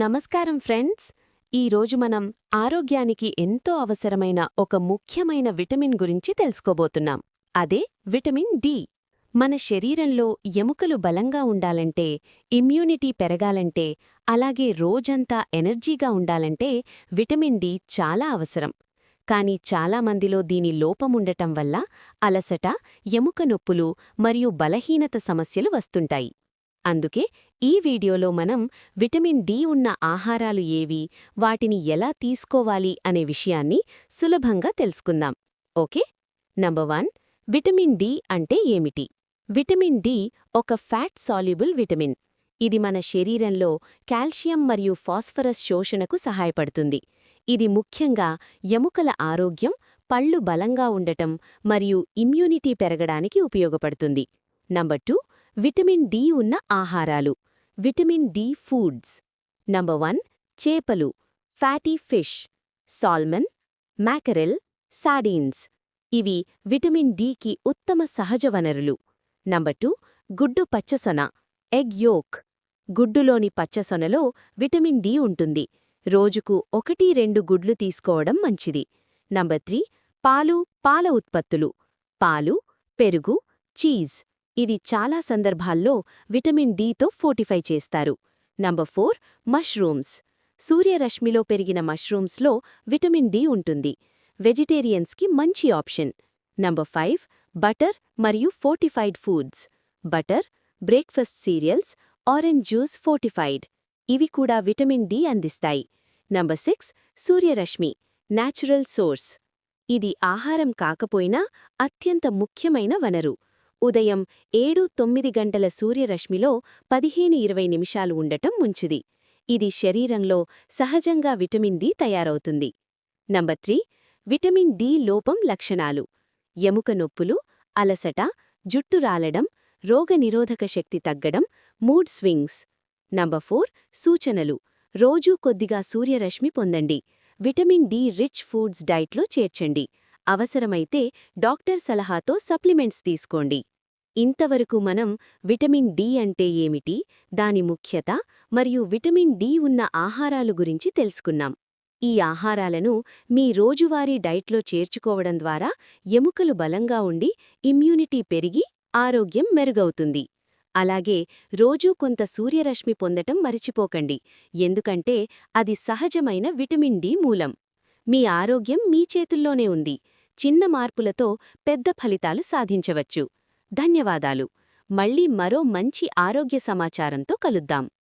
నమస్కారం ఫ్రెండ్స్. ఈరోజు మనం ఆరోగ్యానికి ఎంతో అవసరమైన ఒక ముఖ్యమైన విటమిన్ గురించి తెలుసుకోబోతున్నాం. అదే విటమిన్ డి. మన శరీరంలో ఎముకలు బలంగా ఉండాలంటే, ఇమ్యూనిటీ పెరగాలంటే, అలాగే రోజంతా ఎనర్జీగా ఉండాలంటే విటమిన్ డి చాలా అవసరం. కానీ చాలామందిలో దీని లోపముండటం వల్ల అలసట, ఎముక నొప్పులు మరియు బలహీనత సమస్యలు వస్తుంటాయి. అందుకే ఈ వీడియోలో మనం విటమిన్ డి ఉన్న ఆహారాలు ఏవి, వాటిని ఎలా తీసుకోవాలి అనే విషయాన్ని సులభంగా తెలుసుకుందాం. ఓకే. నంబర్ 1, విటమిన్ డి అంటే ఏమిటి? విటమిన్ డి ఒక ఫ్యాట్ సాల్యుబుల్ విటమిన్. ఇది మన శరీరంలో కాల్షియం మరియు ఫాస్ఫరస్ శోషణకు సహాయపడుతుంది. ఇది ముఖ్యంగా ఎముకల ఆరోగ్యం, పళ్ళు బలంగా ఉండటం మరియు ఇమ్యూనిటీ పెరగడానికి ఉపయోగపడుతుంది. నంబర్ 2, విటమిన్ డి ఉన్న ఆహారాలు. Vitamin D foods. నంబర్ 1, చేపలు, ఫ్యాటీ ఫిష్, సాల్మన్, మ్యాకరెల్, సార్డీన్స్. ఇవి విటమిన్ డికి ఉత్తమ సహజ వనరులు. నంబర్ 2, గుడ్డు పచ్చసొన, ఎగ్ యోక్. గుడ్డులోని పచ్చసొనలో విటమిన్ డి ఉంటుంది. రోజుకు 1-2 గుడ్లు తీసుకోవడం మంచిది. నంబర్ 3, పాలు, పాల ఉత్పత్తులు, పాలు, పెరుగు, చీజ్. ఇది చాలా సందర్భాల్లో విటమిన్ డితో ఫోర్టిఫై చేస్తారు. Number 4, mushrooms. సూర్యరశ్మిలో పెరిగిన మష్రూమ్స్లో విటమిన్ డి ఉంటుంది. వెజిటేరియన్స్కి మంచి ఆప్షన్. నంబర్ 5, బటర్ మరియు fortified foods. Butter, breakfast cereals, orange juice fortified. ఇవి కూడా విటమిన్ డి అందిస్తాయి. నంబర్ 6, సూర్యరశ్మి, న్యాచురల్ సోర్స్. ఇది ఆహారం కాకపోయినా అత్యంత ముఖ్యమైన వనరు. ఉదయం 7-9 గంటల సూర్యరశ్మిలో 15-20 నిమిషాలు ఉండటం మంచిది. ఇది శరీరంలో సహజంగా విటమిన్ డి తయారవుతుంది. నంబర్ 3, విటమిన్ డి లోపం లక్షణాలు. ఎముక నొప్పులు, అలసట, జుట్టు రాలడం, రోగనిరోధక శక్తి తగ్గడం, మూడ్ స్వింగ్స్. నంబర్ 4, సూచనలు. రోజూ కొద్దిగా సూర్యరశ్మి పొందండి. విటమిన్ డి రిచ్ ఫుడ్స్ డైట్లో చేర్చండి. అవసరమైతే డాక్టర్ సలహాతో సప్లిమెంట్స్ తీసుకోండి. ఇంతవరకు మనం విటమిన్ డి అంటే ఏమిటి, దాని ముఖ్యత మరియు విటమిన్ డి ఉన్న ఆహారాలు గురించి తెలుసుకున్నాం. ఈ ఆహారాలను మీ రోజువారీ డైట్లో చేర్చుకోవడం ద్వారా ఎముకలు బలంగా ఉండి ఇమ్యూనిటీ పెరిగి ఆరోగ్యం మెరుగవుతుంది. అలాగే రోజూ కొంత సూర్యరశ్మి పొందటం మరిచిపోకండి, ఎందుకంటే అది సహజమైన విటమిన్ డి మూలం. మీ ఆరోగ్యం మీ చేతుల్లోనే ఉంది. చిన్న మార్పులతో పెద్ద ఫలితాలు సాధించవచ్చు. ధన్యవాదాలు. మళ్ళీ మరో మంచి ఆరోగ్య సమాచారంతో కలుద్దాం.